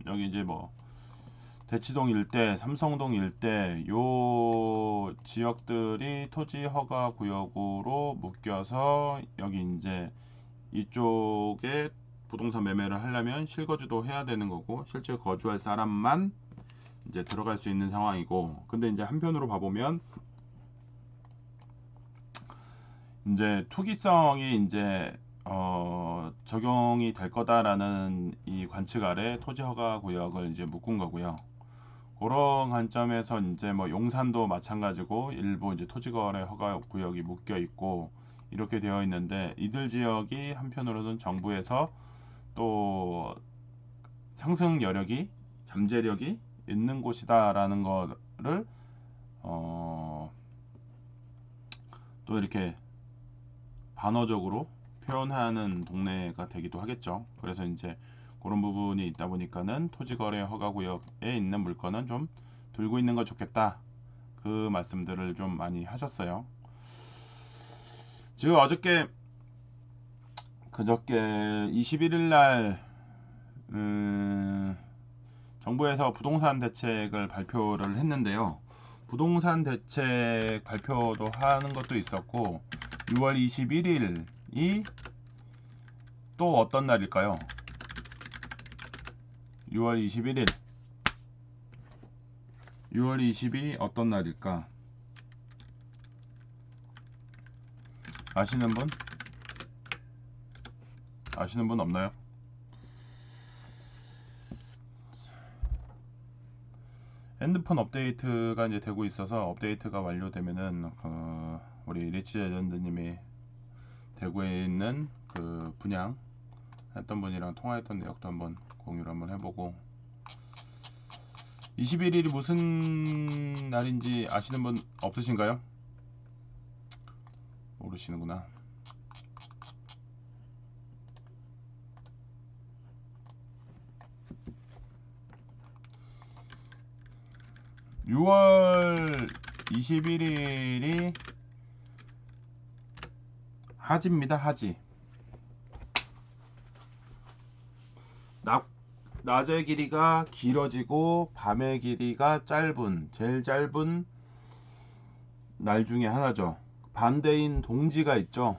여기 이제 뭐 대치동 일대, 삼성동 일대 요 지역들이 토지 허가 구역으로 묶여서 여기 이제 이쪽에 부동산 매매를 하려면 실거주도 해야 되는 거고 실제 거주할 사람만 이제 들어갈 수 있는 상황이고, 근데 이제 한편으로 봐보면 이제 투기성이 이제 적용이 될 거다라는 이 관측 아래 토지 허가 구역을 이제 묶은 거고요. 그런 관점에서 이제 뭐 용산도 마찬가지고 일부 이제 토지거래 허가 구역이 묶여 있고 이렇게 되어 있는데, 이들 지역이 한편으로는 정부에서 또 상승 여력이, 잠재력이 있는 곳이다라는 거를 또 이렇게 반어적으로 표현하는 동네가 되기도 하겠죠. 그래서 이제 그런 부분이 있다 보니까는 토지거래 허가구역에 있는 물건은 좀 들고 있는 거 좋겠다, 그 말씀들을 좀 많이 하셨어요. 지금 어저께 그저께 21일 날 정부에서 부동산 대책을 발표를 했는데요. 부동산 대책 발표도 하는 것도 있었고 6월 21일이 또 어떤 날일까요? 6월 21일 6월 20이 어떤 날일까? 아시는 분? 아시는 분 없나요? 핸드폰 업데이트가 이제 되고 있어서 업데이트가 완료되면은 우리 리치 레전드님이 대구에 있는 그 분양 했던 분이랑 통화했던 내역도 한번 공유를 한번 해보고, 21일이 무슨 날인지 아시는 분 없으신가요? 모르시는구나. (6월 21일이) 하지입니다. 하지. 낮의 길이가 길어지고 밤의 길이가 짧은, 제일 짧은 날 중에 하나죠. 반대인 동지가 있죠.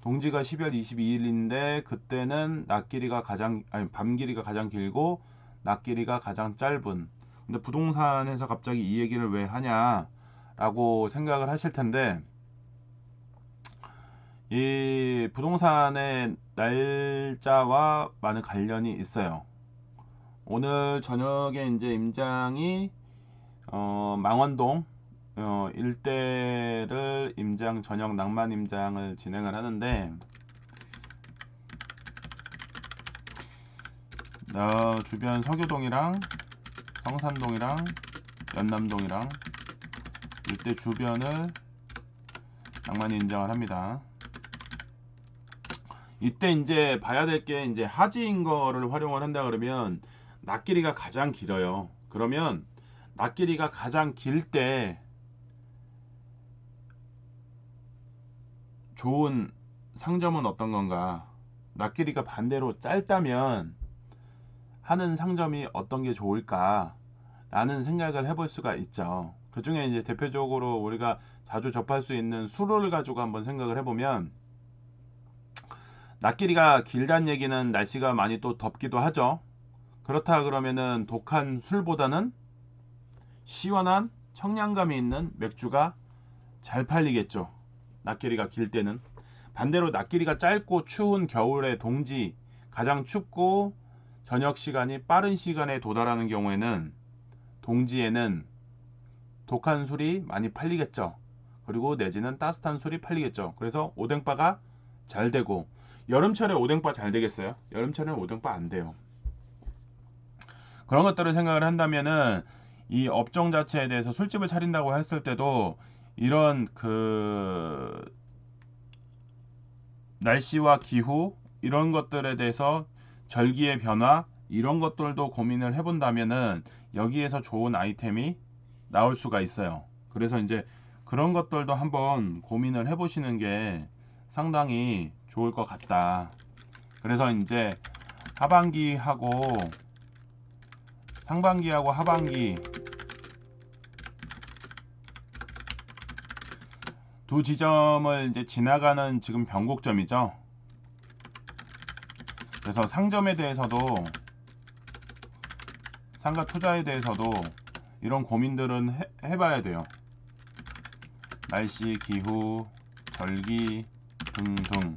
동지가 12월 22일인데 그때는 밤 길이가 가장 길고 낮 길이가 가장 짧은. 근데 부동산에서 갑자기 이 얘기를 왜 하냐라고 생각을 하실 텐데, 이 부동산의 날짜와 많은 관련이 있어요. 오늘 저녁에 이제 임장이 망원동 일대를 임장, 저녁 낭만 임장을 진행을 하는데, 주변 서교동이랑 성산동이랑 연남동이랑 일대 주변을 낭만 임장을 합니다. 이때 이제 봐야 될 게, 이제 하지인 거를 활용을 한다 그러면 낮 길이가 가장 길어요. 그러면 낮 길이가 가장 길 때 좋은 상점은 어떤 건가? 낮 길이가 반대로 짧다면 하는 상점이 어떤 게 좋을까? 라는 생각을 해볼 수가 있죠. 그 중에 이제 대표적으로 우리가 자주 접할 수 있는 술을 가지고 한번 생각을 해보면, 낮 길이가 길다는 얘기는 날씨가 많이 또 덥기도 하죠. 그렇다 그러면은 독한 술보다는 시원한 청량감이 있는 맥주가 잘 팔리겠죠. 낮 길이가 길 때는. 반대로 낮 길이가 짧고 추운 겨울의 동지, 가장 춥고 저녁 시간이 빠른 시간에 도달하는 경우에는 동지에는 독한 술이 많이 팔리겠죠. 그리고 내지는 따뜻한 술이 팔리겠죠. 그래서 오뎅바가 잘 되고, 여름철에 오뎅바 잘 되겠어요? 여름철에는 오뎅바 안 돼요. 그런 것들을 생각을 한다면은 이 업종 자체에 대해서 술집을 차린다고 했을 때도 이런 그 날씨와 기후 이런 것들에 대해서, 절기의 변화 이런 것들도 고민을 해본다면은 여기에서 좋은 아이템이 나올 수가 있어요. 그래서 이제 그런 것들도 한번 고민을 해보시는 게 상당히 좋을 것 같다. 그래서 이제 하반기하고 상반기하고 하반기 두 지점을 이제 지나가는 지금 변곡점이죠. 그래서 상점에 대해서도, 상가 투자에 대해서도 이런 고민들은 해봐야 돼요. 날씨, 기후, 절기 등등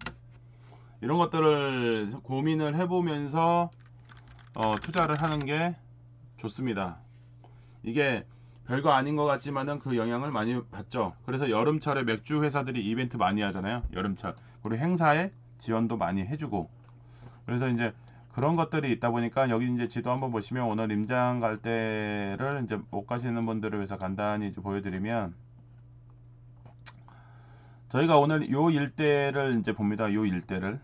이런 것들을 고민을 해보면서 투자를 하는 게 좋습니다. 이게 별거 아닌 것 같지만은 그 영향을 많이 받죠. 그래서 여름철에 맥주 회사들이 이벤트 많이 하잖아요. 여름철. 그리고 행사에 지원도 많이 해주고. 그래서 이제 그런 것들이 있다 보니까 여기 이제 지도 한번 보시면 오늘 임장 갈 때를 이제 못 가시는 분들을 위해서 간단히 이제 보여드리면, 저희가 오늘 요 일대를 이제 봅니다. 요 일대를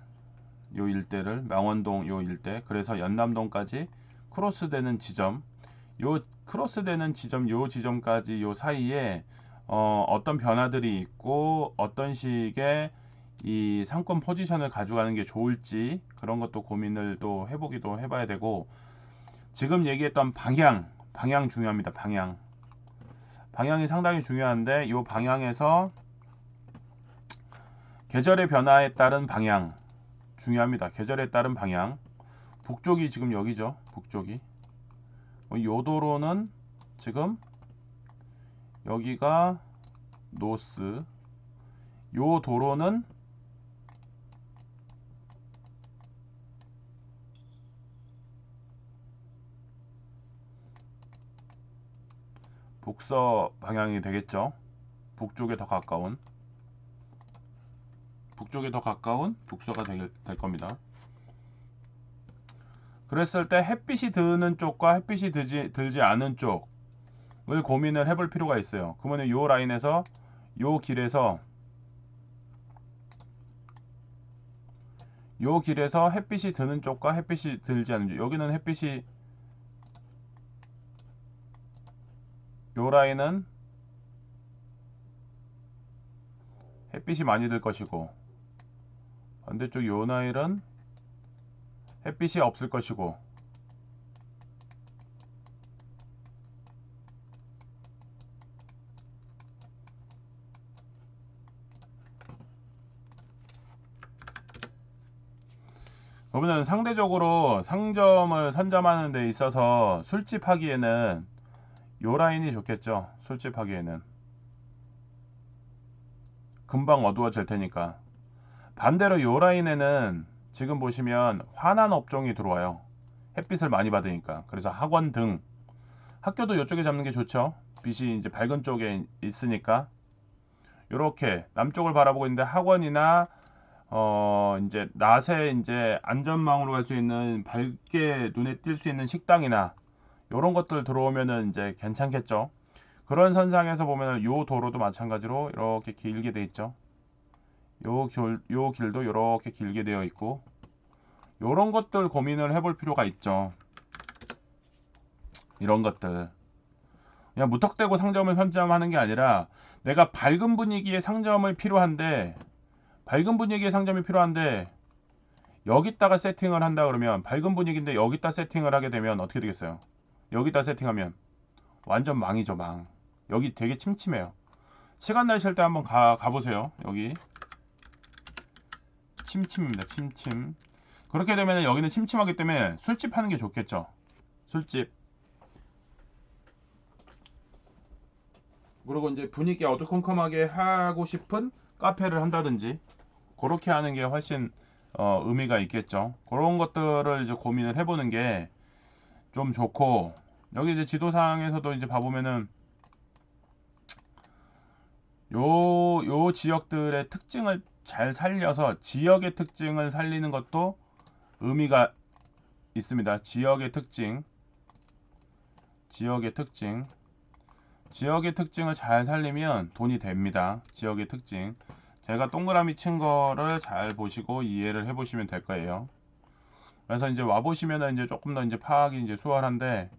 망원동 요 일대, 그래서 연남동까지 크로스되는 지점, 요 크로스되는 지점, 요 지점까지 요 사이에 어떤 변화들이 있고 어떤 식의 이 상권 포지션을 가져가는 게 좋을지, 그런 것도 고민을 또 해보기도 해봐야 되고, 지금 얘기했던 방향 중요합니다. 방향이 상당히 중요한데, 이 방향에서 계절의 변화에 따른 방향 중요합니다. 계절에 따른 방향. 북쪽이 지금 여기죠. 북쪽이. 요 도로는 지금 여기가 노스, 요 도로는 북서 방향이 되겠죠. 북쪽에 더 가까운 북서가 될 겁니다. 그랬을 때 햇빛이 드는 쪽과 햇빛이 들지 않은 쪽을 고민을 해볼 필요가 있어요. 그러면 요 라인에서, 요 길에서 햇빛이 드는 쪽과 햇빛이 들지 않는 쪽, 여기는 햇빛이, 요 라인은 햇빛이 많이 들 것이고, 반대쪽 요 라인은 햇빛이 없을 것이고, 그러면 상대적으로 상점을 선점하는 데 있어서 술집하기에는 요 라인이 좋겠죠. 술집하기에는 금방 어두워질 테니까. 반대로 요 라인에는 지금 보시면 환한 업종이 들어와요. 햇빛을 많이 받으니까. 그래서 학원 등, 학교도 이쪽에 잡는 게 좋죠. 빛이 이제 밝은 쪽에 있으니까. 요렇게 남쪽을 바라보고 있는데, 학원이나 이제 낮에 이제 안전망으로 갈 수 있는, 밝게 눈에 띌 수 있는 식당이나 요런 것들 들어오면은 이제 괜찮겠죠. 그런 선상에서 보면은 요 도로도 마찬가지로 이렇게 길게 돼 있죠. 요 길도 이렇게 길게 되어 있고, 요런 것들 고민을 해볼 필요가 있죠. 이런 것들 그냥 무턱대고 상점을 선점하는 게 아니라, 내가 밝은 분위기의 상점이 필요한데 여기다가 세팅을 한다 그러면, 밝은 분위기인데 여기다 세팅을 하게 되면 어떻게 되겠어요? 여기다 세팅하면 완전 망이죠, 망. 여기 되게 침침해요. 시간 나실 때 한번 가보세요. 여기 침침입니다. 침침. 그렇게 되면 여기는 침침하기 때문에 술집 하는 게 좋겠죠. 술집. 그리고 이제 분위기 어두컴컴하게 하고 싶은 카페를 한다든지, 그렇게 하는 게 훨씬 의미가 있겠죠. 그런 것들을 이제 고민을 해보는 게 좀 좋고, 여기 이제 지도상에서도 이제 봐보면은 요 지역들의 특징을 잘 살려서, 지역의 특징을 살리는 것도 의미가 있습니다. 지역의 특징을 잘 살리면 돈이 됩니다. 지역의 특징. 제가 동그라미 친 거를 잘 보시고 이해를 해 보시면 될 거예요. 그래서 이제 와 보시면은 이제 조금 더 이제 파악이 이제 수월한데,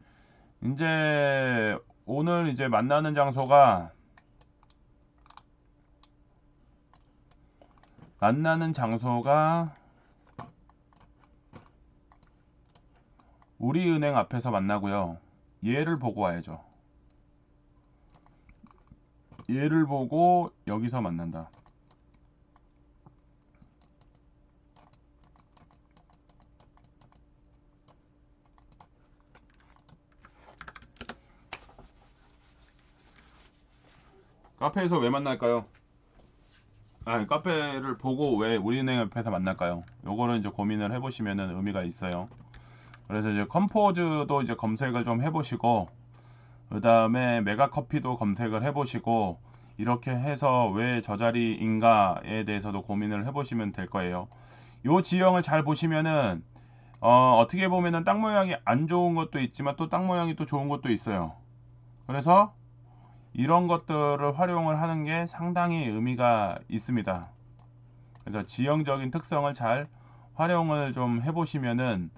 이제 오늘 이제 만나는 장소가 우리은행 앞에서 만나고요. 얘를 보고 와야죠. 얘를 보고 여기서 만난다. 카페에서 왜 만날까요? 아니, 카페를 보고 왜 우리은행 옆에서 만날까요? 요거는 이제 고민을 해보시면은 의미가 있어요. 그래서 이제 컴포즈도 이제 검색을 좀 해보시고, 그 다음에 메가커피도 검색을 해보시고, 이렇게 해서 왜 저 자리인가에 대해서도 고민을 해보시면 될 거예요. 요 지형을 잘 보시면은 어떻게 보면은 땅 모양이 안 좋은 것도 있지만 또 땅 모양이 또 좋은 것도 있어요. 그래서 이런 것들을 활용을 하는 게 상당히 의미가 있습니다. 그래서 지형적인 특성을 잘 활용을 좀 해보시면은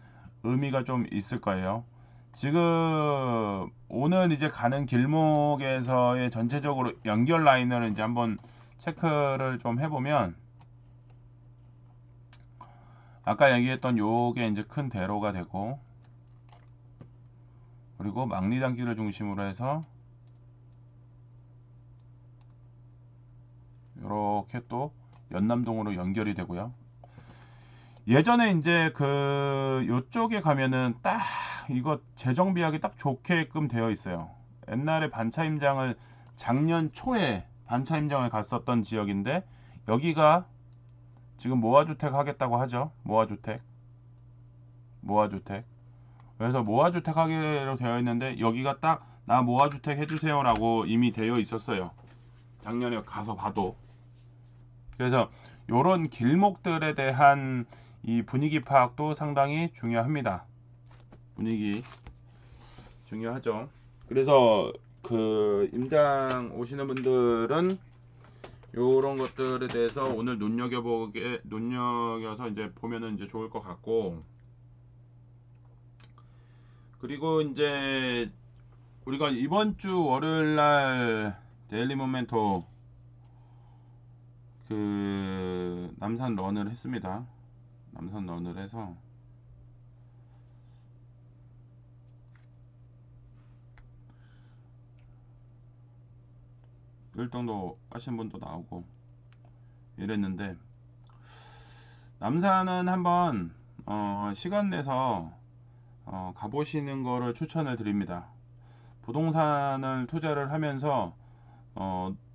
의미가 좀 있을 거예요. 지금 오늘 이제 가는 길목에서의 전체적으로 연결 라인을 이제 한번 체크를 좀 해보면, 아까 얘기했던 요게 이제 큰 대로가 되고, 그리고 망리단길을 중심으로 해서 이렇게 또 연남동으로 연결이 되고요. 예전에 이제 그 요쪽에 가면은 딱 이거 재정비하기 딱 좋게끔 되어 있어요. 옛날에 반차임장을 작년 초에 반차임장을 갔었던 지역인데, 여기가 지금 모아주택 하겠다고 하죠. 모아주택. 그래서 모아주택 하기로 되어 있는데, 여기가 딱 나 모아주택 해주세요 라고 이미 되어 있었어요. 작년에 가서 봐도. 그래서 요런 길목들에 대한 이 분위기 파악도 상당히 중요합니다. 분위기 중요하죠. 그래서 그 임장 오시는 분들은 요런 것들에 대해서 오늘 눈여겨서 이제 보면은 이제 좋을 것 같고, 그리고 이제 우리가 이번 주 월요일 날 데일리 모멘토 그 남산 런을 했습니다. 남산 런을 해서 일정도 하신 분도 나오고 이랬는데, 남산은 한번 시간 내서 가보시는 거를 추천을 드립니다. 부동산을 투자를 하면서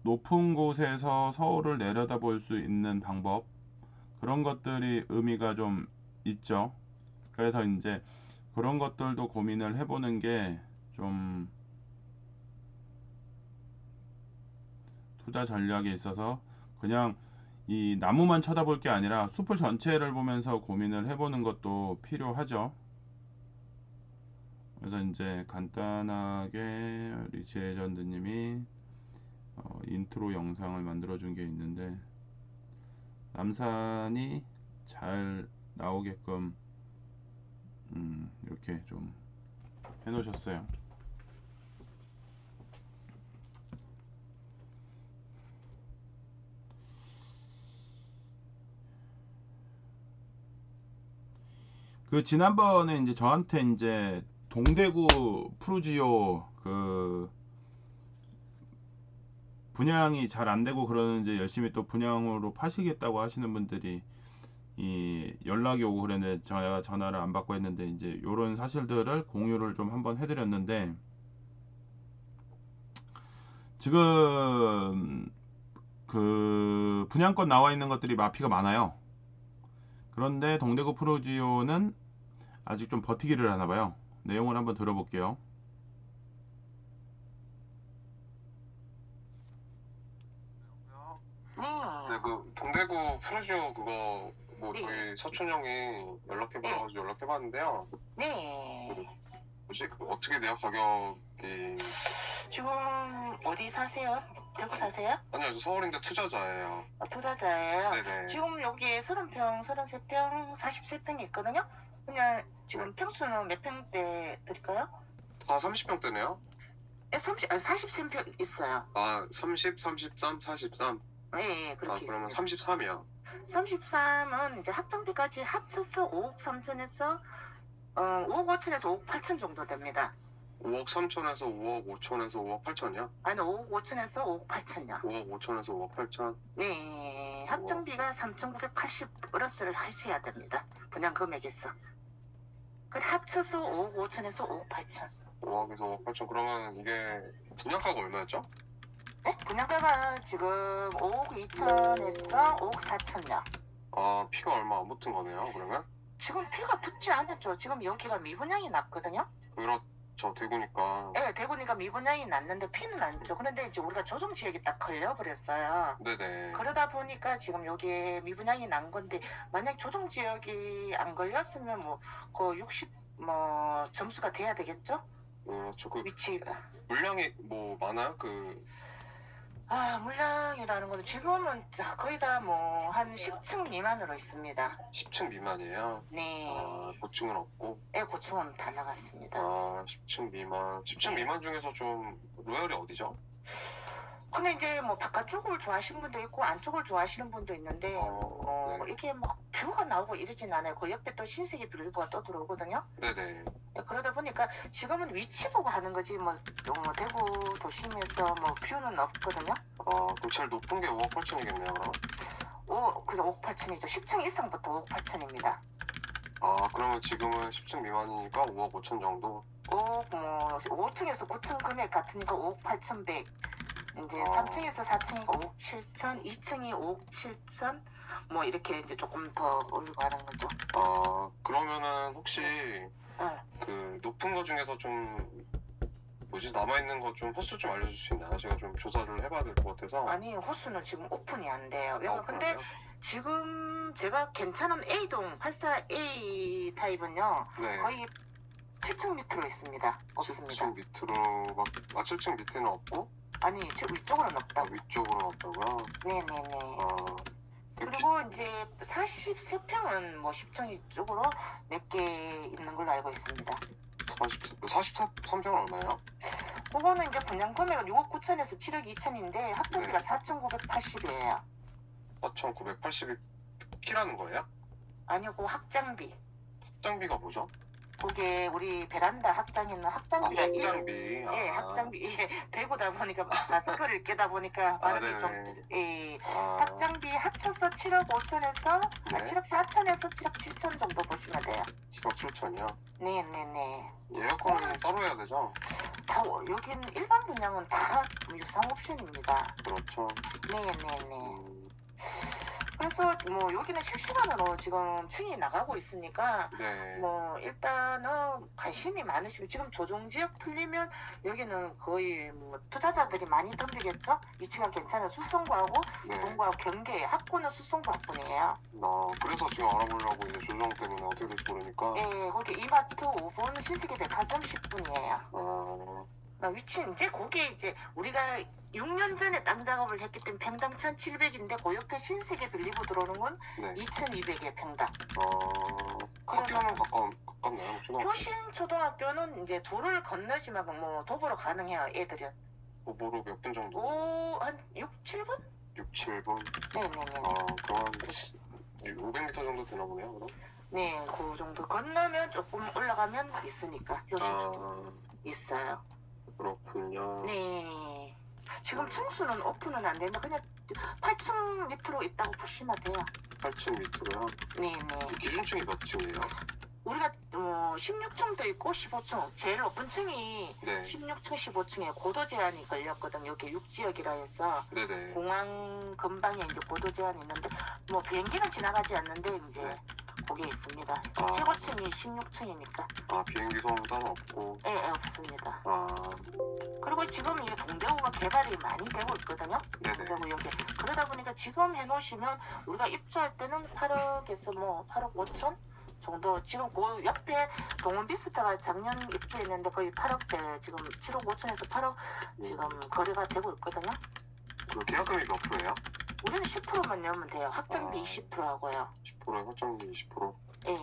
높은 곳에서 서울을 내려다볼 수 있는 방법, 그런 것들이 의미가 좀 있죠. 그래서 이제 그런 것들도 고민을 해보는 게 좀 투자 전략에 있어서, 그냥 이 나무만 쳐다볼 게 아니라 숲을 전체를 보면서 고민을 해보는 것도 필요하죠. 그래서 이제 간단하게 리치레전드님이 인트로 영상을 만들어 준 게 있는데, 남산이 잘 나오게끔 이렇게 좀 해 놓으셨어요. 그 지난번에 이제 저한테 이제 동대구 푸르지오 그 분양이 잘 안 되고 그러는지 열심히 또 분양으로 파시겠다고 하시는 분들이 이 연락이 오고 그랬는데, 제가 전화를 안 받고 했는데 이제 요런 사실들을 공유를 좀 한번 해드렸는데, 지금 그 분양권 나와 있는 것들이 마피가 많아요. 그런데 동대구 프로지오는 아직 좀 버티기를 하나 봐요. 내용을 한번 들어볼게요. 네, 그 동대구 프로지오 그거 뭐 저희 사촌 형이 연락해보라고 해서 연락해봤는데요. 네. 뭐지? 그 어떻게 돼요? 가격이? 지금 어디 사세요? 대구 사세요? 아니요, 저 서울인데 투자자예요. 투자자예요. 네네. 지금 여기에 30평, 33평, 43평이 있거든요. 그냥 지금 평수는 몇 평대 드릴까요? 다 30평대네요? 네, 43평 있어요. 아, 30, 33, 43. 예, 아, 그렇게 그러면 있습니다. 33이요. 33은 이제 합정비까지 합쳐서 5억 3천에서 5억 5천에서 5억 8천 정도 됩니다. 5억 3천에서 5억 5천에서 5억 8천이요? 아니 5억 5천에서 5억 8천요. 5억 5천에서 5억 8천? 네, 합정비가 3,980 플러스를 하셔야 됩니다. 분양 금액에서. 그 합쳐서 5억 5천에서 5억 8천. 5억에서 5억 8천. 그러면 이게 분양가가 얼마였죠? 네? 분양가가 지금 5억 2천에서 5억 4천요. 아, 피가 얼마 안 붙은 거네요, 그러면? 지금 피가 붙지 않았죠. 지금 여기가 미분양이 났거든요. 그렇죠, 대구니까. 네, 대구니까 미분양이 났는데 피는 났죠. 그런데 이제 우리가 조정지역이 딱 걸려버렸어요. 네네. 그러다 보니까 지금 여기에 미분양이 난 건데, 만약 조정지역이 안 걸렸으면 그 60, 점수가 돼야 되겠죠? 그렇죠. 그 위치가. 물량이 뭐 많아요? 그 물량이라는 거는 지금은 거의 다 한 10층 미만으로 있습니다. 10층 미만이에요. 네. 아, 고층은 없고. 네, 고층은 다 나갔습니다. 아, 10층 미만. 10층 네. 미만 중에서 좀 로열이 어디죠? 근데 이제 바깥쪽을 좋아하시는 분도 있고 안쪽을 좋아하시는 분도 있는데 네. 이게 뷰가 나오고 이러진 않아요. 그 옆에 또 신세계 빌리보가 또 들어오거든요. 네네. 네, 그러다 보니까 지금은 위치 보고 하는 거지 대구 도심에서 뷰는 없거든요. 그럼 제일 높은 게 5억 8천이겠네요, 그럼. 그냥 5억 8천이죠. 10층 이상부터 5억 8천입니다. 아, 그러면 지금은 10층 미만이니까 5억 5천 정도? 5층에서 9층 금액 같으니까 5억 8천100. 이제 3층에서 4층이 5억 7천, 2층이 5억 7천, 이렇게 이제 조금 더 올리고 하는 거죠. 아, 그러면은 혹시 응. 그 높은 거 중에서 좀 남아있는 거 좀 횟수 좀 알려줄 수 있나요? 제가 좀 조사를 해봐야 될 것 같아서. 아니, 호수는 지금 오픈이 안 돼요. 아, 근데 그러세요? 지금 제가 괜찮은 A동 84A 타입은요, 네. 거의 7층 밑으로 있습니다. 없습니다. 7층 밑으로 7층 밑에는 없고? 아니, 위쪽으로는 아, 없다고. 위쪽으로는 없다고요? 네네네. 아, 그리고 이제 43평은 10층 이쪽으로 몇 개 있는 걸로 알고 있습니다. 43평은 얼마예요? 그거는 이제 분양 금액은 6억 9천에서 7억 2천인데 합정비가 네. 4,980이에요. 4,980이 키라는 거예요? 아니고 확장비. 확장비가 뭐죠? 그게 우리 베란다 확장에 있는 확장비가 아, 확장비. 예, 확장비. 이게 대구다 보니까 마스크를 끼다 보니까 발음이 네네. 좀 예. 아, 확장비 합쳐서 7억 5천에서 네. 7억 4천에서 7억 7천 정도 보시면 돼요. 7억 7천이요? 네네네. 에어컨은 따로 해야 되죠? 여긴 일반 분양은 다 유상 옵션입니다. 그렇죠. 네네네. 음, 그래서 여기는 실시간으로 지금 층이 나가고 있으니까 네. 일단은 관심이 많으시고 지금 조정지역 풀리면 여기는 거의 투자자들이 많이 덤비겠죠? 위치가 괜찮아요. 수성구하고 네. 동구하고 경계 학구는 수성구 학군이에요. 그래서 지금 알아보려고 이제 조정 때문에 어떻게 될지 모르니까. 예, 거기 이마트 5분 신세계 백화점 10분이에요. 아, 위치 이제 거기에 이제 우리가 6년 전에 땅 작업을 했기 때문에 평당 1,700인데 그 옆에 신세계 빌리고 들어오는 건 네. 2,200에 평당. 학교는 가깝나요? 표신 초등학교는 이제 도로를 건너지만 도보로 가능해요. 애들은. 도보로 몇 분 정도? 한 6, 7분? 6, 7분? 네네네. 그럼 한 500m 정도 되나 보네요, 그럼? 네, 그 정도 건너면 조금 올라가면 있으니까 표신 있어요. 그렇군요. 네. 지금 층수는 오픈은 안 되는데 그냥 8층 밑으로 있다고 보시면 돼요. 8층 밑으로요? 네네. 기준층이 몇 층이에요? 우리가 16층도 있고 15층. 제일 높은 층이 네. 16층, 15층에 고도 제한이 걸렸거든. 여기 6지역이라 해서 네네. 공항 근방에 이제 고도 제한이 있는데 비행기는 지나가지 않는데 이제 네. 거기에 있습니다. 15층이 16층이니까. 비행기 소음 따로 없고. 네, 없습니다. 아, 그리고 지금 이제 동대구가 개발이 많이 되고 있거든요. 네네. 동대구 여기. 그러다 보니까 지금 해놓으시면 우리가 입주할 때는 8억에서 8억 5천 정도. 지금 그 옆에 동원비스타가 작년 입주했는데 거의 8억대 지금 7억 5천에서 8억 지금 거래가 되고 있거든요. 그 계약금이 몇 프로예요? 우리는 10%만 내면 돼요. 확장비 20% 하고요. 10%에 확정비 20%? 예.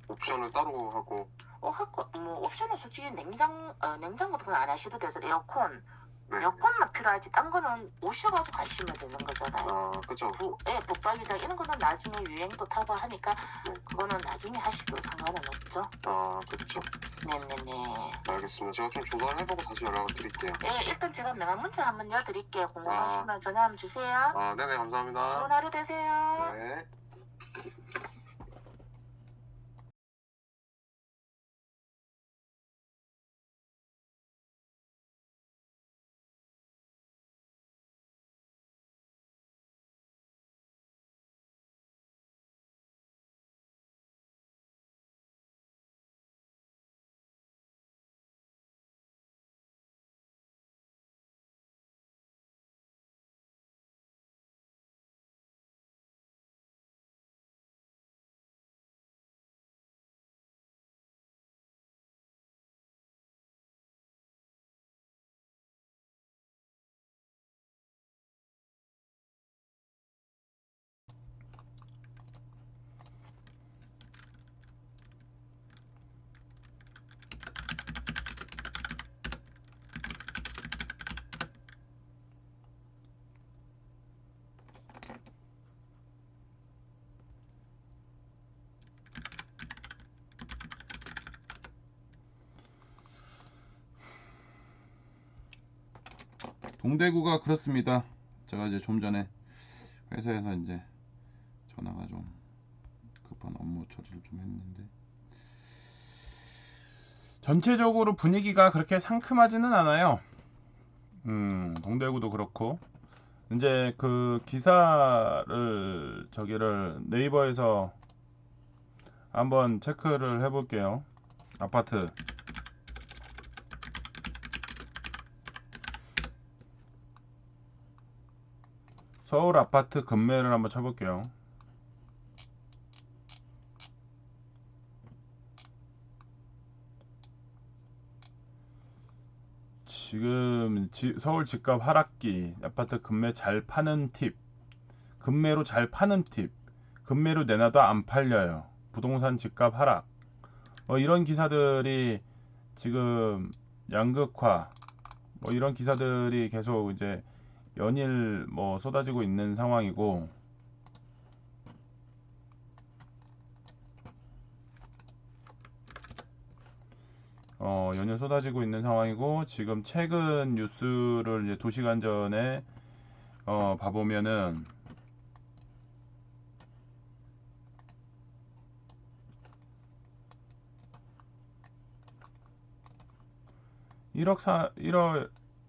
옵션을 따로 하고. 옵션은 솔직히 냉장고도 그냥 안 하셔도 돼서 에어컨 네. 여권만 필요하지 딴 거는 오셔가지고 가시면 되는 거잖아요. 아, 그죠. 북박이장 이런 거는 나중에 유행도 타고 하니까 네. 그거는 나중에 하셔도 상관은 없죠. 아, 그렇죠. 네네네. 알겠습니다. 제가 좀 조사를 해보고 다시 연락을 드릴게요. 네, 일단 제가 명함 문자 한번 여드릴게요. 아. 궁금하시면 전화 한번 주세요. 아, 네네, 감사합니다. 좋은 하루 되세요. 네. 동대구가 그렇습니다. 제가 이제 좀 전에 회사에서 이제 전화가 좀 급한 업무 처리를 좀 했는데 전체적으로 분위기가 그렇게 상큼하지는 않아요. 동대구도 그렇고 이제 그 기사를 저기를 네이버에서 한번 체크를 해볼게요. 아파트 서울 아파트 급매를 한번 쳐볼게요. 지금 서울 집값 하락기, 아파트 급매 잘 파는 팁, 급매로 잘 파는 팁, 급매로 내놔도 안 팔려요. 부동산 집값 하락. 이런 기사들이 지금 양극화, 이런 기사들이 계속 이제 연일 쏟아지고 있는 상황이고, 연일 쏟아지고 있는 상황이고, 지금 최근 뉴스를 이제 2시간 전에 봐보면은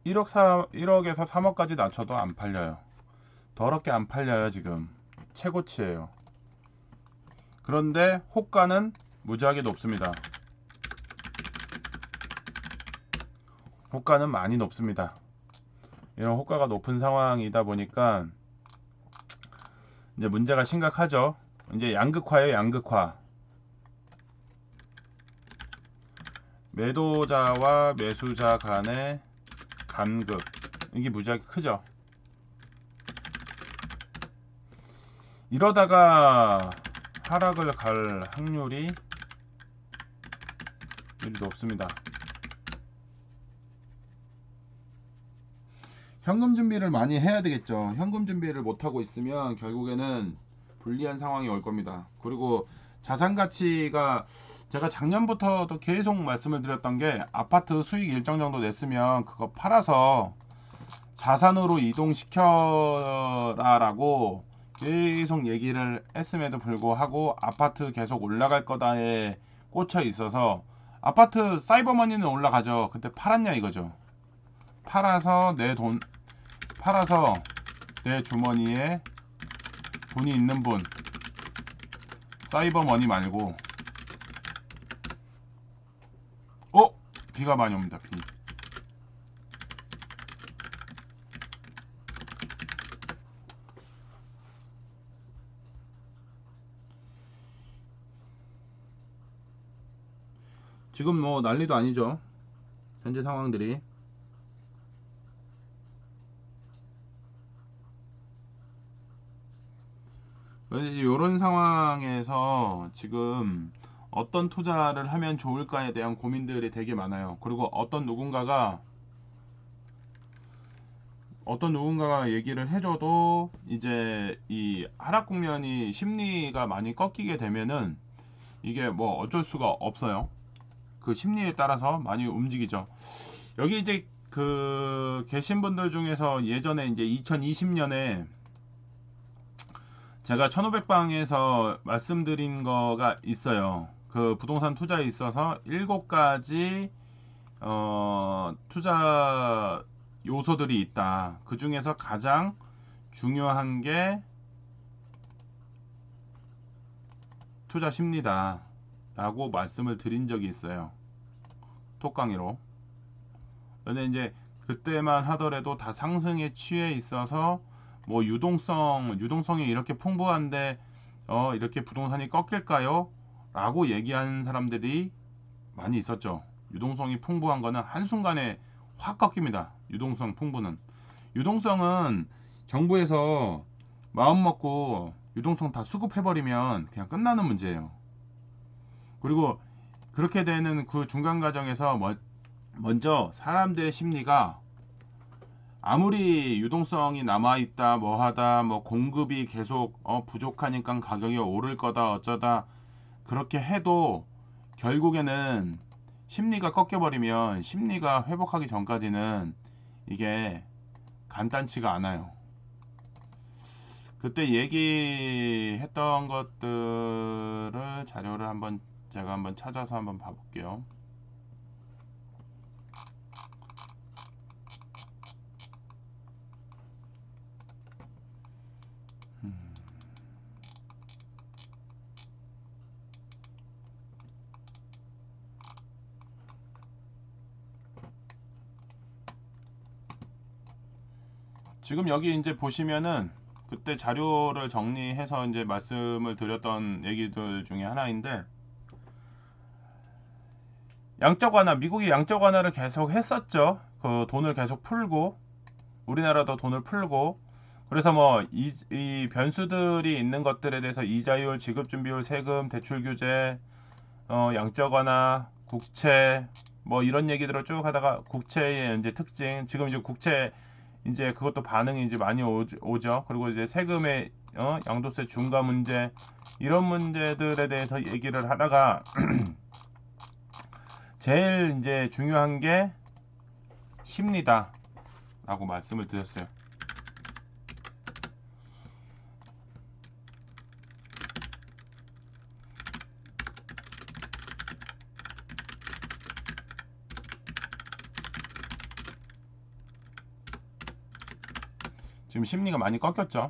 1억에서 3억까지 낮춰도 안 팔려요. 더럽게 안 팔려요. 지금 최고치예요. 그런데 호가는 무지하게 높습니다. 호가는 많이 높습니다. 이런 호가가 높은 상황이다 보니까 이제 문제가 심각하죠. 이제 양극화예요. 양극화. 매도자와 매수자 간의 간극, 이게 무지하게 크죠. 이러다가 하락을 갈 확률이 높습니다. 현금 준비를 많이 해야 되겠죠. 현금 준비를 못하고 있으면 결국에는 불리한 상황이 올 겁니다. 그리고 자산 가치가 제가 작년부터도 계속 말씀을 드렸던 게 아파트 수익 일정 정도 냈으면 그거 팔아서 자산으로 이동시켜라 라고 계속 얘기를 했음에도 불구하고 아파트 계속 올라갈 거다에 꽂혀 있어서 아파트 사이버머니는 올라가죠. 근데 팔았냐 이거죠. 팔아서 내 주머니에 돈이 있는 분, 사이버머니 말고. 비가 많이 옵니다. 비. 지금 난리도 아니죠. 현재 상황들이. 이런 상황에서 지금 어떤 투자를 하면 좋을까에 대한 고민들이 되게 많아요. 그리고 어떤 누군가가 어떤 누군가가 얘기를 해줘도 이제 이 하락 국면이 심리가 많이 꺾이게 되면은 이게 뭐 어쩔 수가 없어요. 그 심리에 따라서 많이 움직이죠. 여기 이제 그 계신 분들 중에서 예전에 이제 2020년에 제가 1500방에서 말씀드린 거가 있어요. 그 부동산 투자에 있어서 7가지 투자 요소들이 있다. 그 중에서 가장 중요한 게 투자 심리다 라고 말씀을 드린 적이 있어요. 톡강의로. 근데 이제 그때만 하더라도 다 상승에 취해 있어서 뭐 유동성이 이렇게 풍부한데 이렇게 부동산이 꺾일까요? 라고 얘기하는 사람들이 많이 있었죠. 유동성이 풍부한 거는 한순간에 확 꺾입니다. 유동성 풍부는. 유동성은 정부에서 마음 먹고 유동성 다 수급해버리면 그냥 끝나는 문제예요. 그리고 그렇게 되는 그 중간 과정에서 먼저 사람들의 심리가 아무리 유동성이 남아있다 뭐하다 뭐 공급이 계속 부족하니까 가격이 오를 거다 어쩌다 그렇게 해도 결국에는 심리가 꺾여버리면 심리가 회복하기 전까지는 이게 간단치가 않아요. 그때 얘기했던 것들을 자료를 제가 한번 찾아서 한번 봐볼게요. 지금 여기 이제 보시면은 그때 자료를 정리해서 이제 말씀을 드렸던 얘기들 중에 하나인데 양적 완화, 미국이 양적 완화를 계속 했었죠. 그 돈을 계속 풀고 우리나라도 돈을 풀고 그래서 뭐 이 변수들이 있는 것들에 대해서 이자율, 지급준비율, 세금, 대출 규제, 양적 완화, 국채 뭐 이런 얘기들을 쭉 하다가 국채의 이제 특징 지금 이제 국채 이제 그것도 반응이 이제 많이 오죠. 그리고 이제 세금의 양도세 중과 문제 이런 문제들에 대해서 얘기를 하다가 제일 이제 중요한 게 심리다 라고 말씀을 드렸어요. 지금 심리가 많이 꺾였죠.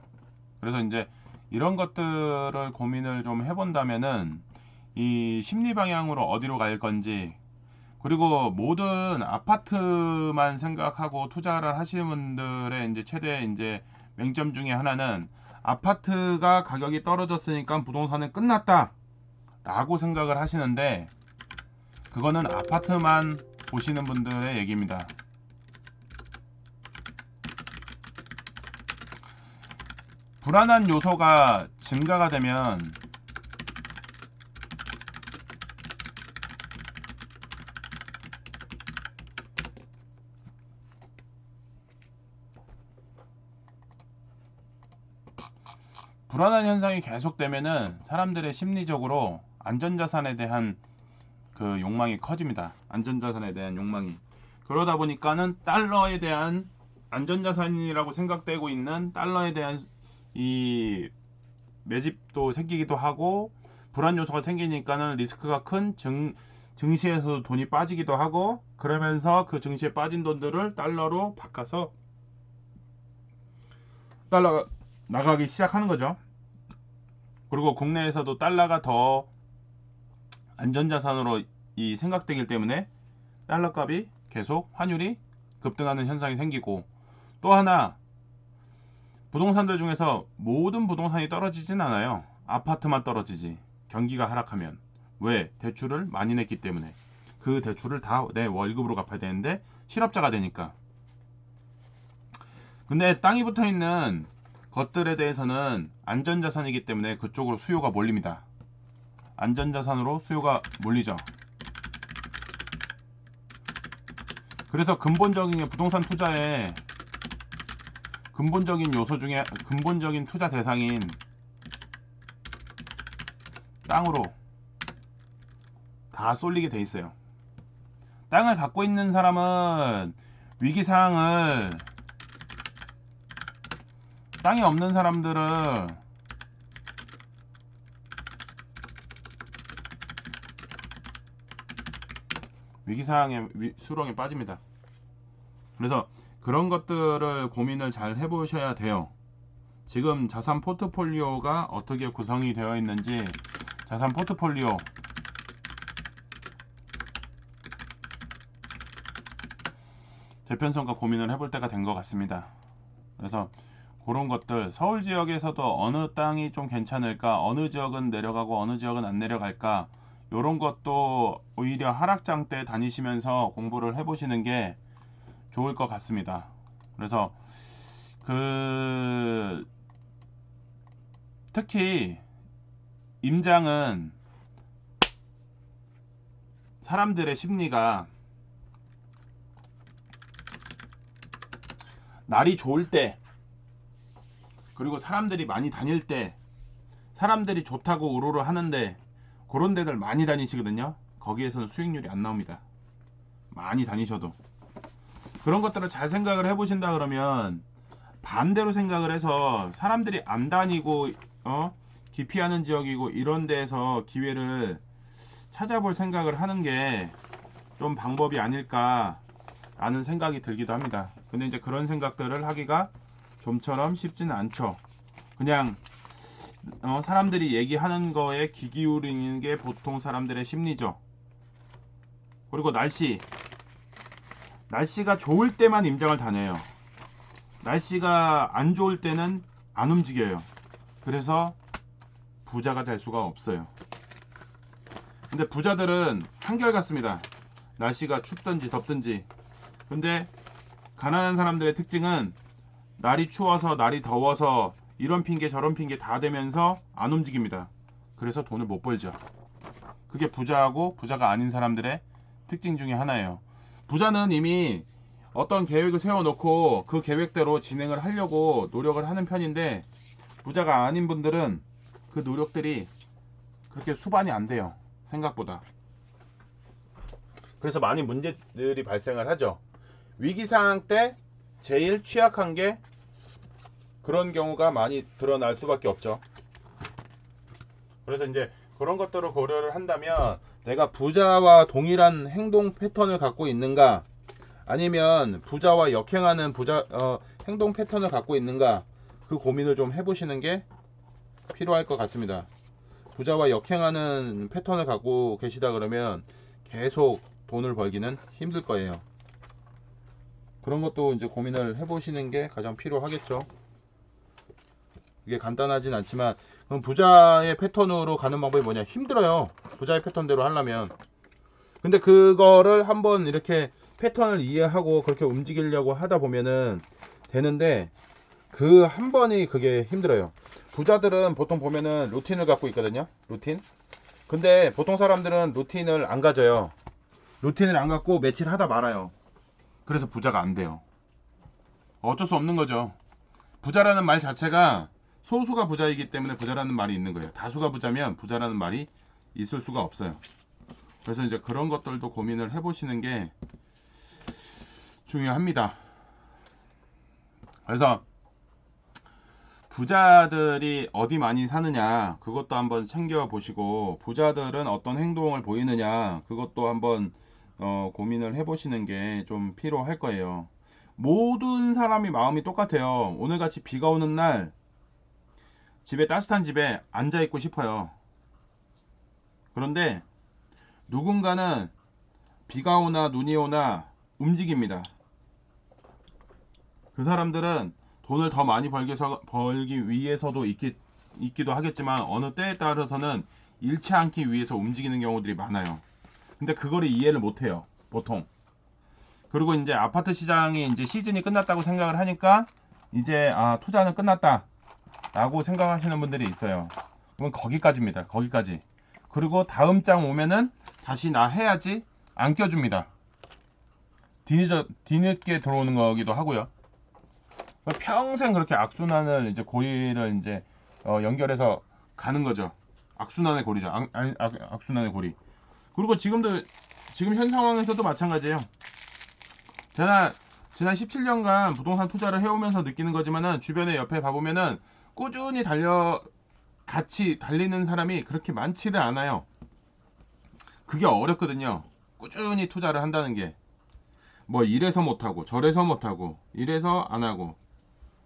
그래서 이제 이런 것들을 고민을 좀 해본다면은 이 심리 방향으로 어디로 갈 건지 그리고 모든 아파트만 생각하고 투자를 하시는 분들의 이제 최대 이제 맹점 중에 하나는 아파트가 가격이 떨어졌으니까 부동산은 끝났다 라고 생각을 하시는데 그거는 아파트만 보시는 분들의 얘기입니다. 불안한 요소가 증가가 되면 불안한 현상이 계속되면은 사람들의 심리적으로 안전자산에 대한 그 욕망이 커집니다. 안전자산에 대한 욕망이. 그러다 보니까는 달러에 대한 안전자산이라고 생각되고 있는 달러에 대한 이 매집도 생기기도 하고 불안 요소가 생기니까는 리스크가 큰 증시에서 돈이 빠지기도 하고 그러면서 그 증시에 빠진 돈들을 달러로 바꿔서 달러가 나가기 시작하는 거죠. 그리고 국내에서도 달러가 더 안전자산으로 이 생각되기 때문에 달러 값이 계속 환율이 급등하는 현상이 생기고 또 하나 부동산들 중에서 모든 부동산이 떨어지진 않아요. 아파트만 떨어지지. 경기가 하락하면. 왜? 대출을 많이 냈기 때문에. 그 대출을 다 내 월급으로 갚아야 되는데 실업자가 되니까. 근데 땅이 붙어있는 것들에 대해서는 안전자산이기 때문에 그쪽으로 수요가 몰립니다. 안전자산으로 수요가 몰리죠. 그래서 근본적인 게 부동산 투자에 근본적인 요소 중에 근본적인 투자 대상인 땅으로 다 쏠리게 돼 있어요. 땅을 갖고 있는 사람은 위기상을, 땅이 없는 사람들은 위기상의 수렁에 빠집니다. 그래서 그런 것들을 고민을 잘 해보셔야 돼요. 지금 자산 포트폴리오가 어떻게 구성이 되어 있는지, 자산 포트폴리오 재편성과 고민을 해볼 때가 된 것 같습니다. 그래서 그런 것들, 서울 지역에서도 어느 땅이 좀 괜찮을까, 어느 지역은 내려가고 어느 지역은 안 내려갈까, 이런 것도 오히려 하락장 때 다니시면서 공부를 해보시는 게 좋을 것 같습니다. 그래서 특히 임장은 사람들의 심리가 날이 좋을 때, 그리고 사람들이 많이 다닐 때, 사람들이 좋다고 우르르 하는데 그런 데들 많이 다니시거든요. 거기에서는 수익률이 안 나옵니다. 많이 다니셔도. 그런 것들을 잘 생각을 해보신다 그러면 반대로 생각을 해서 사람들이 안 다니고 기피하는 지역이고 이런 데에서 기회를 찾아볼 생각을 하는 게 좀 방법이 아닐까 라는 생각이 들기도 합니다. 근데 이제 그런 생각들을 하기가 좀처럼 쉽지는 않죠. 그냥 사람들이 얘기하는 거에 귀 기울이는 게 보통 사람들의 심리죠. 그리고 날씨가 좋을 때만 임장을 다녀요. 날씨가 안 좋을 때는 안 움직여요. 그래서 부자가 될 수가 없어요. 근데 부자들은 한결같습니다. 날씨가 춥든지 덥든지. 근데 가난한 사람들의 특징은 날이 추워서, 날이 더워서, 이런 핑계 저런 핑계 다 대면서 안 움직입니다. 그래서 돈을 못 벌죠. 그게 부자하고 부자가 아닌 사람들의 특징 중에 하나예요. 부자는 이미 어떤 계획을 세워놓고 그 계획대로 진행을 하려고 노력을 하는 편인데, 부자가 아닌 분들은 그 노력들이 그렇게 수반이 안 돼요. 생각보다. 그래서 많이 문제들이 발생을 하죠. 위기상황 때 제일 취약한 게 그런 경우가 많이 드러날 수밖에 없죠. 그래서 이제 그런 것들을 고려를 한다면, 내가 부자와 동일한 행동 패턴을 갖고 있는가, 아니면 부자와 역행하는 행동 패턴을 갖고 있는가, 그 고민을 좀 해보시는 게 필요할 것 같습니다. 부자와 역행하는 패턴을 갖고 계시다 그러면 계속 돈을 벌기는 힘들 거예요. 그런 것도 이제 고민을 해보시는 게 가장 필요하겠죠. 이게 간단하진 않지만, 그럼 부자의 패턴으로 가는 방법이 뭐냐? 힘들어요. 부자의 패턴대로 하려면. 근데 그거를 한번 이렇게 패턴을 이해하고 그렇게 움직이려고 하다 보면은 되는데, 그 한 번이 그게 힘들어요. 부자들은 보통 보면은 루틴을 갖고 있거든요. 루틴. 근데 보통 사람들은 루틴을 안 가져요. 루틴을 안 갖고 며칠 하다 말아요. 그래서 부자가 안 돼요. 어쩔 수 없는 거죠. 부자라는 말 자체가 소수가 부자이기 때문에 부자라는 말이 있는 거예요. 다수가 부자면 부자라는 말이 있을 수가 없어요. 그래서 이제 그런 것들도 고민을 해보시는 게 중요합니다. 그래서 부자들이 어디 많이 사느냐, 그것도 한번 챙겨보시고, 부자들은 어떤 행동을 보이느냐, 그것도 한번 고민을 해보시는 게 좀 필요할 거예요. 모든 사람이 마음이 똑같아요. 오늘같이 비가 오는 날 집에, 따뜻한 집에 앉아 있고 싶어요. 그런데 누군가는 비가 오나 눈이 오나 움직입니다. 그 사람들은 돈을 더 많이 벌기 위해서도 있기도 하겠지만, 어느 때에 따라서는 잃지 않기 위해서 움직이는 경우들이 많아요. 근데 그거를 이해를 못해요, 보통. 그리고 이제 아파트 시장이 이제 시즌이 끝났다고 생각을 하니까, 이제 투자는 끝났다 라고 생각하시는 분들이 있어요. 그건 거기까지입니다. 거기까지. 그리고 다음 장 오면은 다시 나 해야지 안 껴줍니다. 뒤늦게 들어오는 거기도 하고요. 평생 그렇게 악순환을 이제 고리를 이제 연결해서 가는 거죠. 악순환의 고리죠. 악순환의 고리. 그리고 지금 현 상황에서도 마찬가지예요. 제가 지난 17년간 부동산 투자를 해오면서 느끼는 거지만은 주변에 옆에 봐보면은 꾸준히 같이 달리는 사람이 그렇게 많지를 않아요. 그게 어렵거든요. 꾸준히 투자를 한다는 게. 뭐 이래서 못하고 저래서 못하고 이래서 안하고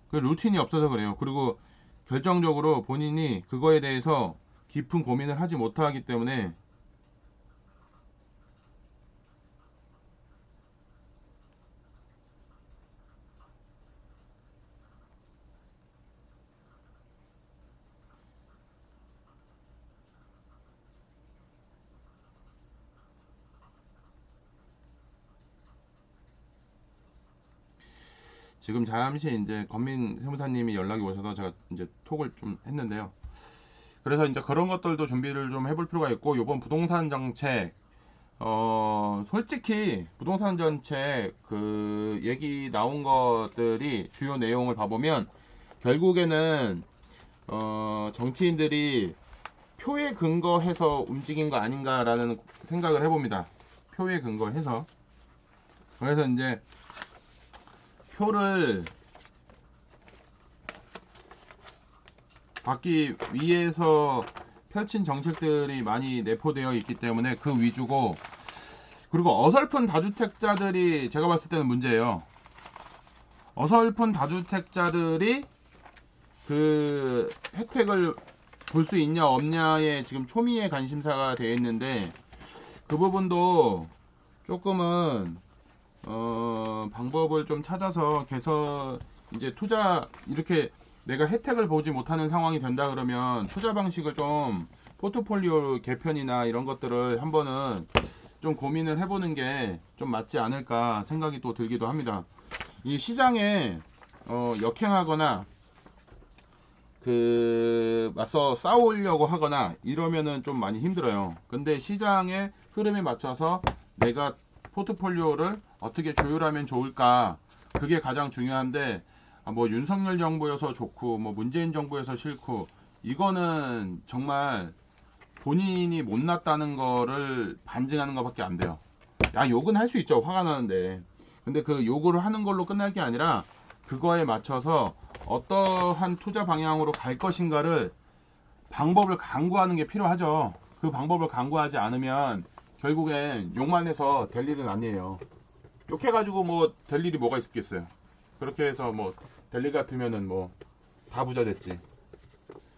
그 루틴이 없어서 그래요. 그리고 결정적으로 본인이 그거에 대해서 깊은 고민을 하지 못하기 때문에 지금 잠시 이제 권민 세무사님이 연락이 오셔서 제가 이제 톡을 좀 했는데요. 그래서 이제 그런 것들도 준비를 좀 해볼 필요가 있고, 요번 부동산 정책, 솔직히 부동산 정책 그 얘기 나온 것들이 주요 내용을 봐보면 결국에는 정치인들이 표에 근거해서 움직인 거 아닌가라는 생각을 해봅니다. 표에 근거해서. 그래서 이제 표를 받기 위해서 펼친 정책들이 많이 내포되어 있기 때문에 그 위주고, 그리고 어설픈 다주택자들이 제가 봤을 때는 문제예요. 어설픈 다주택자들이 그 혜택을 볼 수 있냐 없냐에 지금 초미의 관심사가 되어 있는데, 그 부분도 조금은 방법을 좀 찾아서 이제 투자 이렇게 내가 혜택을 보지 못하는 상황이 된다 그러면 투자 방식을 좀 포트폴리오 개편이나 이런 것들을 한번은 좀 고민을 해보는 게 좀 맞지 않을까 생각이 또 들기도 합니다. 이 시장에 역행하거나 맞서 싸우려고 하거나 이러면은 좀 많이 힘들어요. 근데 시장의 흐름에 맞춰서 내가 포트폴리오를 어떻게 조율하면 좋을까, 그게 가장 중요한데, 뭐 윤석열 정부여서 좋고 뭐 문재인 정부여서 싫고, 이거는 정말 본인이 못났다는 거를 반증하는 것밖에 안 돼요. 야, 욕은 할 수 있죠, 화가 나는데. 근데 그 욕을 하는 걸로 끝날 게 아니라 그거에 맞춰서 어떠한 투자 방향으로 갈 것인가를 방법을 강구하는 게 필요하죠. 그 방법을 강구하지 않으면 결국엔 욕만 해서 될 일은 아니에요. 욕해가지고 뭐 될 일이 뭐가 있겠어요. 그렇게 해서 뭐 될 일 같으면은 뭐 다 부자 됐지.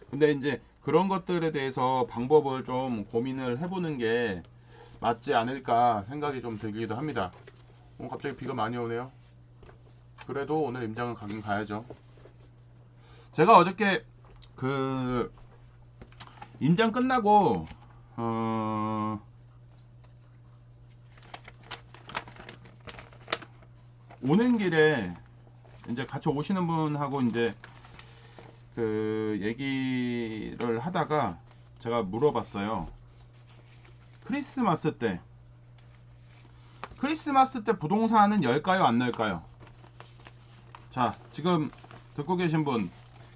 근데 이제 그런 것들에 대해서 방법을 좀 고민을 해보는 게 맞지 않을까 생각이 좀 들기도 합니다. 갑자기 비가 많이 오네요. 그래도 오늘 임장은 가긴 가야죠. 제가 어저께 그 임장 끝나고 오는 길에 이제 같이 오시는 분하고 이제 그 얘기를 하다가 제가 물어봤어요. 크리스마스 때 부동산은 열까요 안 열까요? 자, 지금 듣고 계신 분,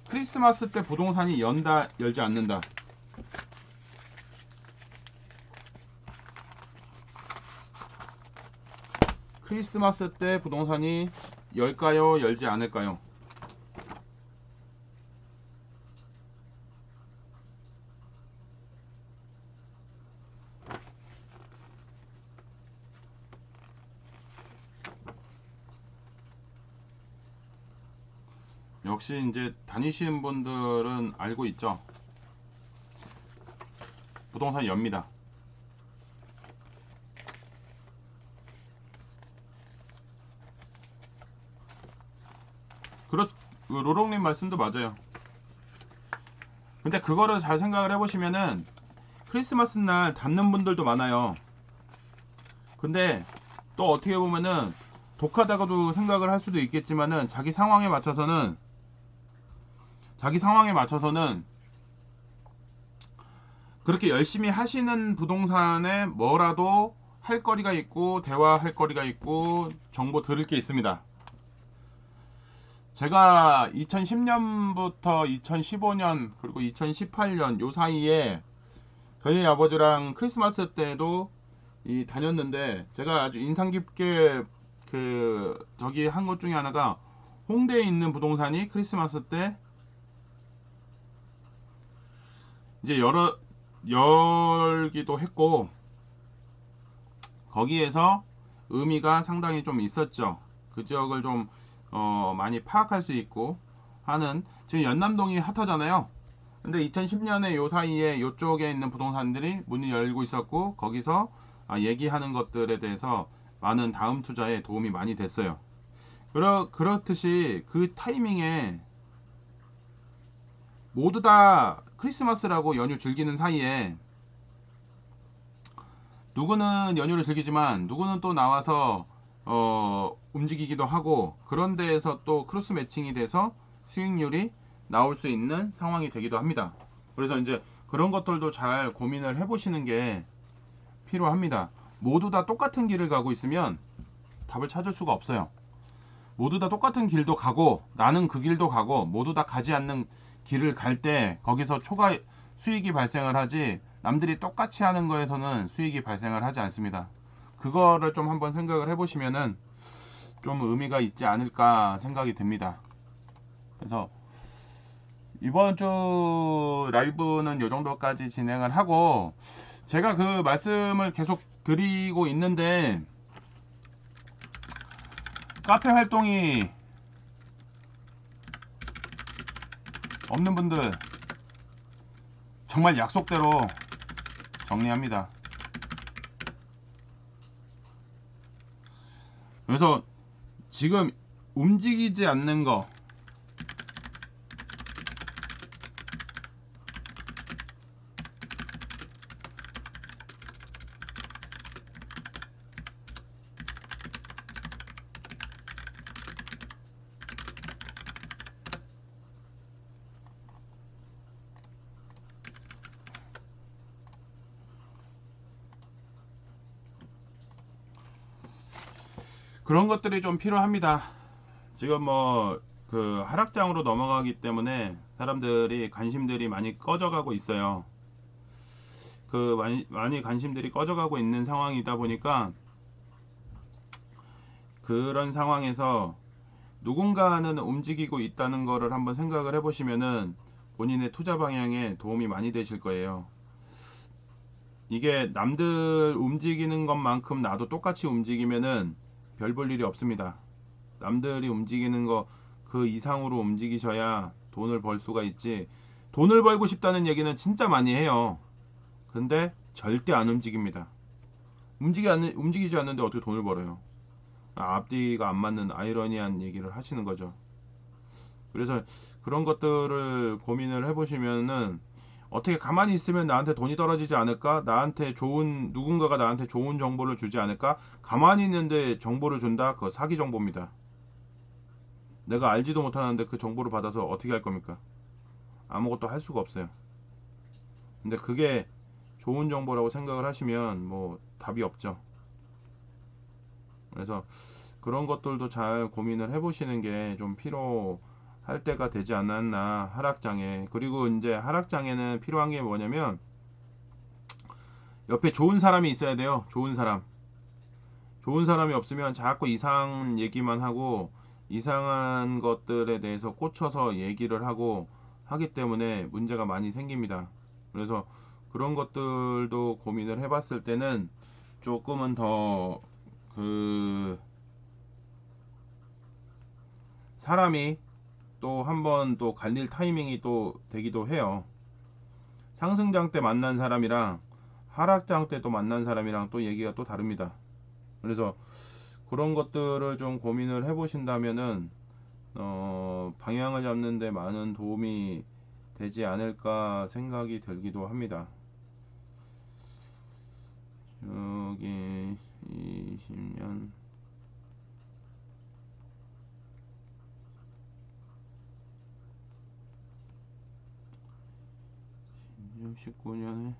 크리스마스 때 부동산이 연다 열지 않는다. 크리스마스 때 부동산이 열까요 열지 않을까요? 역시 이제 다니시는 분들은 알고 있죠. 부동산이 엽니다. 로롱님 말씀도 맞아요. 근데 그거를 잘 생각을 해보시면은 크리스마스 날 닫는 분들도 많아요. 근데 또 어떻게 보면은 독하다고도 생각을 할 수도 있겠지만은 자기 상황에 맞춰서는 그렇게 열심히 하시는 부동산에 뭐라도 할 거리가 있고 대화할 거리가 있고 정보 들을 게 있습니다. 제가 2010년부터 2015년 그리고 2018년 요 사이에 저희 아버지랑 크리스마스 때도 다녔는데, 제가 아주 인상 깊게 저기 한 것 중에 하나가, 홍대에 있는 부동산이 크리스마스 때 이제 열기도 했고, 거기에서 의미가 상당히 좀 있었죠. 그 지역을 좀 많이 파악할 수 있고 하는. 지금 연남동이 핫하잖아요. 근데 2010년에 요 사이에 요쪽에 있는 부동산들이 문이 열고 있었고, 거기서 얘기하는 것들에 대해서 많은 다음 투자에 도움이 많이 됐어요. 그렇듯이 그 타이밍에 모두 다 크리스마스라고 연휴 즐기는 사이에, 누구는 연휴를 즐기지만 누구는 또 나와서 움직이기도 하고, 그런 데에서 또 크로스 매칭이 돼서 수익률이 나올 수 있는 상황이 되기도 합니다. 그래서 이제 그런 것들도 잘 고민을 해보시는 게 필요합니다. 모두 다 똑같은 길을 가고 있으면 답을 찾을 수가 없어요. 모두 다 똑같은 길도 가고 나는 그 길도 가고, 모두 다 가지 않는 길을 갈 때 거기서 초과 수익이 발생을 하지, 남들이 똑같이 하는 거에서는 수익이 발생을 하지 않습니다. 그거를 좀 한번 생각을 해보시면은 좀 의미가 있지 않을까 생각이 듭니다. 그래서 이번 주 라이브는 요 정도까지 진행을 하고, 제가 그 말씀을 계속 드리고 있는데, 카페 활동이 없는 분들 정말 약속대로 정리합니다. 그래서 지금 움직이지 않는 거, 그런 것들이 좀 필요합니다. 지금 뭐 그 하락장으로 넘어가기 때문에 사람들이 관심들이 많이 꺼져가고 있어요. 많이 관심들이 꺼져가고 있는 상황이다 보니까, 그런 상황에서 누군가는 움직이고 있다는 거를 한번 생각을 해보시면은 본인의 투자 방향에 도움이 많이 되실 거예요. 이게 남들 움직이는 것만큼 나도 똑같이 움직이면은 별 볼 일이 없습니다. 남들이 움직이는 거 그 이상으로 움직이셔야 돈을 벌 수가 있지. 돈을 벌고 싶다는 얘기는 진짜 많이 해요. 근데 절대 안 움직입니다. 움직이지 않는데 어떻게 돈을 벌어요? 앞뒤가 안 맞는 아이러니한 얘기를 하시는 거죠. 그래서 그런 것들을 고민을 해보시면은, 어떻게 가만히 있으면 나한테 돈이 떨어지지 않을까? 누군가가 나한테 좋은 정보를 주지 않을까? 가만히 있는데 정보를 준다? 그거 사기 정보입니다. 내가 알지도 못하는데 그 정보를 받아서 어떻게 할 겁니까? 아무것도 할 수가 없어요. 근데 그게 좋은 정보라고 생각을 하시면 뭐 답이 없죠. 그래서 그런 것들도 잘 고민을 해보시는 게 좀 필요할 때가 되지 않았나, 하락장에. 그리고 이제 하락장에는 필요한 게 뭐냐면, 옆에 좋은 사람이 있어야 돼요. 좋은 사람. 좋은 사람이 없으면 자꾸 이상한 얘기만 하고 이상한 것들에 대해서 꽂혀서 얘기를 하고 하기 때문에 문제가 많이 생깁니다. 그래서 그런 것들도 고민을 해봤을 때는 조금은 더 사람이 또 한 번 또 갈릴 타이밍이 또 되기도 해요. 상승장 때 만난 사람이랑 하락장 때 또 만난 사람이랑 또 얘기가 또 다릅니다. 그래서 그런 것들을 좀 고민을 해보신다면은 방향을 잡는 데 많은 도움이 되지 않을까 생각이 들기도 합니다. 여기 20년 19년에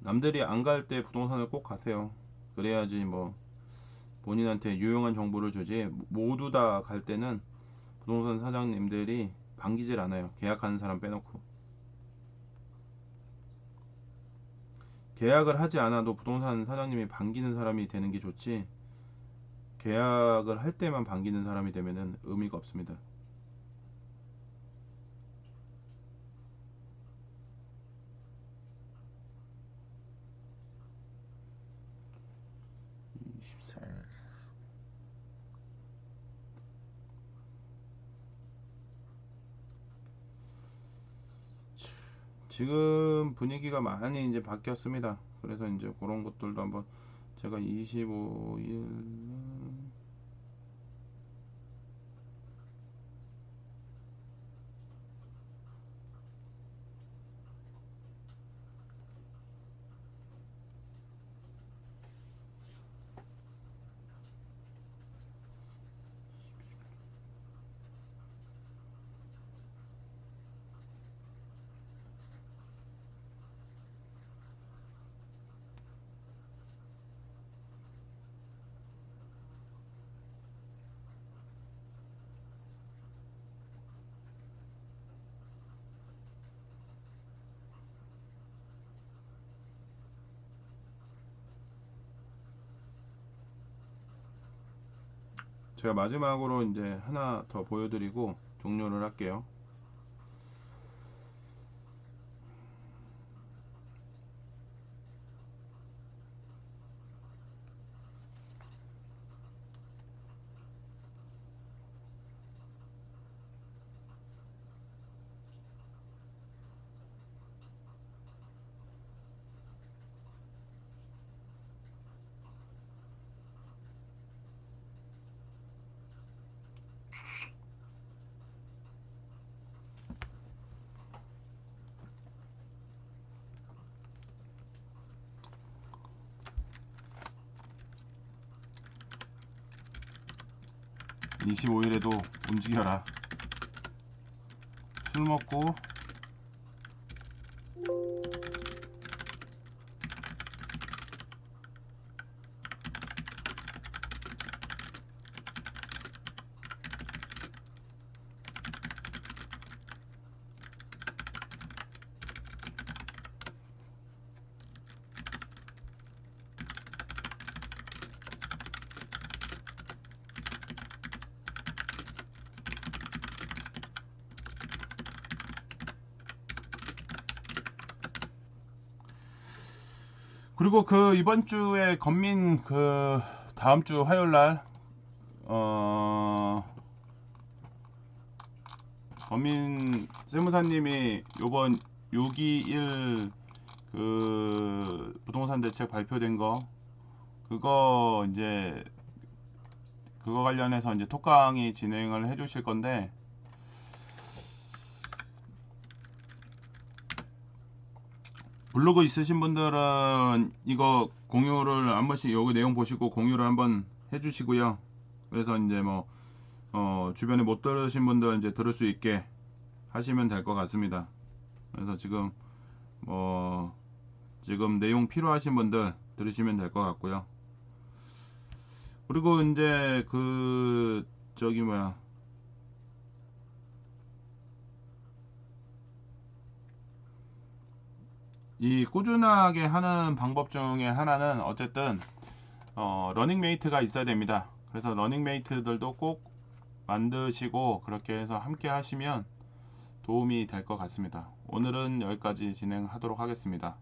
남들이 안 갈 때 부동산을 꼭 가세요. 그래야지 뭐 본인한테 유용한 정보를 주지. 모두 다 갈 때는 부동산 사장님들이 반기질 않아요. 계약하는 사람 빼놓고. 계약을 하지 않아도 부동산 사장님이 반기는 사람이 되는 게 좋지, 계약을 할 때만 반기는 사람이 되면은 의미가 없습니다. 지금 분위기가 많이 이제 바뀌었습니다. 그래서 이제 그런 것들도 한번 제가 25일 제가 마지막으로 이제 하나 더 보여드리고 종료를 할게요. (25일에도) 움직여라. 술 먹고 그리고 그 이번 주에 건민 그 다음 주 화요일 날 건민 세무사님이 요번 621 그 부동산 대책 발표된 거, 그거 이제 그거 관련해서 이제 톡 강의 진행을 해 주실 건데, 블로그 있으신 분들은 이거 공유를 한 번씩 여기 내용 보시고 공유를 한번 해 주시고요. 그래서 이제 뭐 주변에 못 들으신 분들 이제 들을 수 있게 하시면 될 것 같습니다. 그래서 지금 지금 내용 필요하신 분들 들으시면 될 것 같고요. 그리고 이제 그 저기 뭐야, 이 꾸준하게 하는 방법 중에 하나는 어쨌든 러닝메이트가 있어야 됩니다. 그래서 러닝메이트들도 꼭 만드시고 그렇게 해서 함께 하시면 도움이 될 것 같습니다. 오늘은 여기까지 진행하도록 하겠습니다.